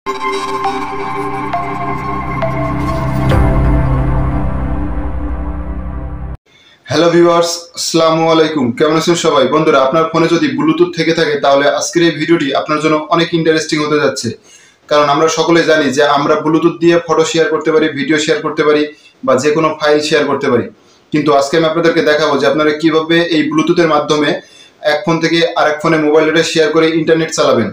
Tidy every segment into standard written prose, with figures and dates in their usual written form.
Hello viewers, আসসালামু আলাইকুম। কেমন আছেন সবাই? বন্ধুরা, আপনার ফোনে যদি ব্লুটুথ থেকে থাকে তাহলে আজকের এই ভিডিওটি আপনার জন্য অনেক ইন্টারেস্টিং হতে যাচ্ছে। কারণ আমরা সকলে জানি যে আমরা ব্লুটুথ দিয়ে ফটো শেয়ার করতে পারি, ভিডিও শেয়ার করতে পারি বা যে কোনো ফাইল শেয়ার করতে পারি। কিন্তু আজকে আমি আপনাদেরকে দেখাবো যে আপনারা কিভাবে এই ব্লুটুথের মাধ্যমে এক ফোন থেকে আরেক ফোনে মোবাইল ডেটা শেয়ার করে ইন্টারনেট চালাবেন।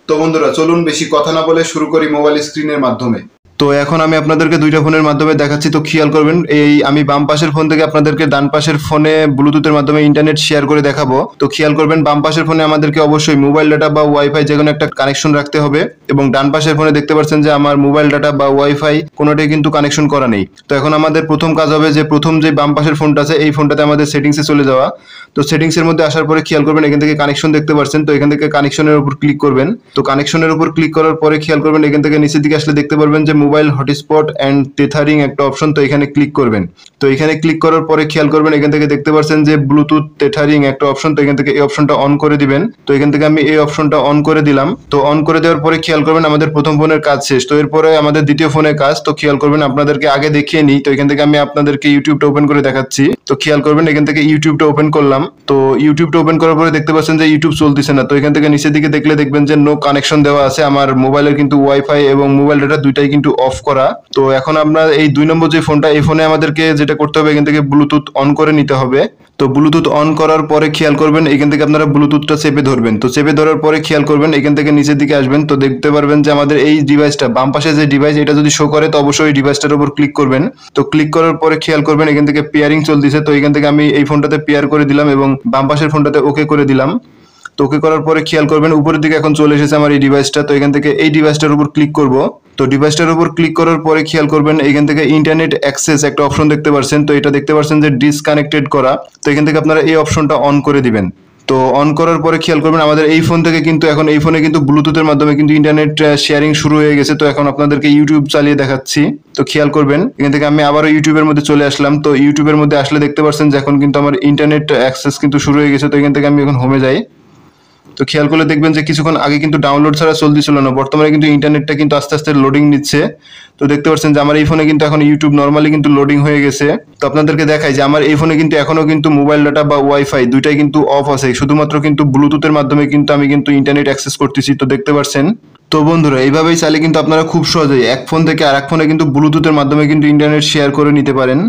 তো বন্ধুরা, চলুন বেশি কথা না বলে শুরু করি মোবাইল স্ক্রিনের মাধ্যমে। তো এখন আমি আপনাদেরকে দুইটা ফোনের মাধ্যমে দেখাচ্ছি। তো খেয়াল করবেন, এই আমি বাম পাশের ফোন থেকে আপনাদেরকে ডান পাশের ফোনে ব্লুটুথের মাধ্যমে ইন্টারনেট শেয়ার করে দেখাবো। তো খেয়াল করবেন, বাম পাশের ফোনে আমাদেরকে অবশ্যই মোবাইল ডাটা বা ওয়াইফাই যে কোনো একটা কানেকশন রাখতে হবে, এবং ডান পাশের ফোনে দেখতে পাচ্ছেন যে আমার মোবাইল ডাটা বা ওয়াইফাই কোনোটাই কিন্তু কানেকশন করা নেই। তো এখন আমাদের প্রথম কাজ হবে যে প্রথম যে বাম পাশের ফোনটা আছে এই ফোনটাতে আমাদের সেটিংসে চলে যাওয়া। তো সেটিংসের মধ্যে আসার পরে খেয়াল করবেন এখান থেকে কানেকশন দেখতে পাচ্ছেন, তো এখান থেকে কানেকশনের উপর ক্লিক করবেন। তো কানেকশনের উপর ক্লিক করার পরে খেয়াল করবেন এখান থেকে নিচের দিকে আসলে দেখতে পারবেন যে মোবাইল হটস্পট এন্ড টেথারিং একটা অপশন, তো এখানে ক্লিক করবেন। তো এখানে ক্লিক করার পরে খেয়াল করবেন এখান থেকে দেখতে পাচ্ছেন যে ব্লুটুথ টেথারিং একটা অপশন, তো এখান থেকে এই অপশনটা অন করে দিবেন। তো এখান থেকে আমি এই অপশনটা অন করে দিলাম। তো অন করে দেওয়ার পরে খেয়াল করবেন আমাদের প্রথম ফোনের কাজ শেষ। তো এরপরে আমাদের দ্বিতীয় ফোনের কাজ। তো খেয়াল করবেন, আপনাদেরকে আগে দেখিয়ে নিই। তো এখান থেকে আমি আপনাদেরকে ইউটিউবটা ওপেন করে দেখাচ্ছি। তো খেয়াল করবেন এখান থেকে ইউটিউবটা ওপেন করলাম। তো ইউটিউবটা ওপেন করার পরে দেখতে পাচ্ছেন যে ইউটিউব চলতেছে না। তো এখান থেকে নিচের দিকে দেখলে দেখবেন যে নো কানেকশন দেওয়া আছে। আমার মোবাইলের কিন্তু ওয়াইফাই এবং মোবাইল ডাটা দুইটাই কিন্তু অফ করা। তো এখন আমরা এই 2 নম্বর যে ফোনটা, এই ফোনে আমাদেরকে যেটা করতে হবে এখান থেকে ব্লুটুথ অন করে নিতে হবে। তো ব্লুটুথ অন করার পরে খেয়াল করবেন এখান থেকে আপনারা ব্লুটুথটা চেপে ধরবেন। তো চেপে ধরার পরে খেয়াল করবেন এখান থেকে নিচের দিকে আসবেন। তো দেখতে পারবেন যে আমাদের এই ডিভাইসটা, বাম পাশে যে ডিভাইস, এটা যদি শো করে তো অবশ্যই এই ডিভাইসটার উপর ক্লিক করবেন। তো ক্লিক করার পরে খেয়াল করবেন এখান থেকে পেয়ারিং চলতেছে। তো এখান থেকে আমি এই ফোনটাতে পেয়ার করে দিলাম এবং বাম পাশের ফোনটাতে ওকে করে দিলাম। তো ওকে করার পরে খেয়াল করবেন উপরের দিকে এখন চলে এসেছে আমার এই ডিভাইসটা। তো এখান থেকে এই ডিভাইসটার উপর ক্লিক করব। তো ডিভাইসটার উপর ক্লিক করার পরে খেয়াল করবেন এখান থেকে ইন্টারনেট অ্যাক্সেস একটা অপশন দেখতে পাচ্ছেন। তো এটা দেখতে পাচ্ছেন যে ডিসকানেক্টেড করা। তো এখান থেকে আপনারা এই অপশনটা অন করে দিবেন। তো অন করার পরে খেয়াল করবেন আমাদের এই ফোন থেকে কিন্তু এখন এই ফোনে কিন্তু ব্লুটুথের মাধ্যমে কিন্তু ইন্টারনেট শেয়ারিং শুরু হয়ে গেছে। তো এখন আপনাদেরকে ইউটিউব চালিয়ে দেখাচ্ছি। তো খেয়াল করবেন এখান থেকে আমি আবারও ইউটিউবের মধ্যে চলে আসলাম। তো ইউটিউবের মধ্যে আসলে দেখতে পাচ্ছেন যে এখন কিন্তু আমার ইন্টারনেট অ্যাক্সেস কিন্তু শুরু হয়ে গেছে। তো এখান থেকে আমি এখন হোমে যাই। তো খেয়াল করলে দেখবেন যে কিছুক্ষণ আগে কিন্তু ডাউনলোড ছাড়া চলতেছিল না, বর্তমানে কিন্তু ইন্টারনেটটা কিন্তু আস্তে আস্তে লোডিং নিচ্ছে। তো দেখতে পাচ্ছেন যে আমার এই ফোনে কিন্তু এখন ইউটিউব নর্মালি কিন্তু লোডিং হয়ে গেছে। তো আপনাদেরকে দেখাই যে আমার এই ফোনে কিন্তু এখনো কিন্তু মোবাইল ডাটা বা ওয়াইফাই দুইটাই কিন্তু অফ আছে, শুধুমাত্র কিন্তু ব্লুটুথের মাধ্যমে কিন্তু আমি কিন্তু ইন্টারনেট অ্যাক্সেস করতেছি। তো দেখতে পাচ্ছেন। তো বন্ধুরা, এইভাবেই চাইলে কিন্তু আপনারা খুব সহজেই এক ফোন থেকে আরেক ফোনে কিন্তু ব্লুটুথের মাধ্যমে কিন্তু ইন্টারনেট শেয়ার করে নিতে পারেন।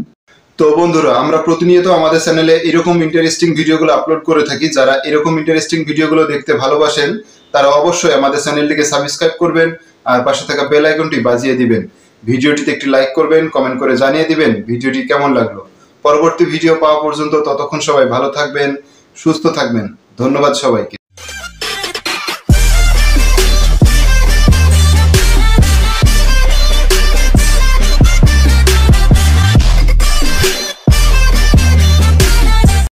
তো বন্ধুরা, আমরা প্রতিনিয়ত আমাদের চ্যানেলে এরকম ইন্টারেস্টিং ভিডিওগুলো আপলোড করে থাকি। যারা এরকম ইন্টারেস্টিং ভিডিওগুলো দেখতে ভালোবাসেন তারা অবশ্যই আমাদের চ্যানেলটিকে সাবস্ক্রাইব করবেন আর পাশে থাকা বেল আইকনটি বাজিয়ে দিবেন। ভিডিওটিতে একটি লাইক করবেন, কমেন্ট করে জানিয়ে দিবেন ভিডিওটি কেমন লাগলো। পরবর্তী ভিডিও পাওয়া পর্যন্ত ততক্ষণ সবাই ভালো থাকবেন, সুস্থ থাকবেন। ধন্যবাদ সবাইকে।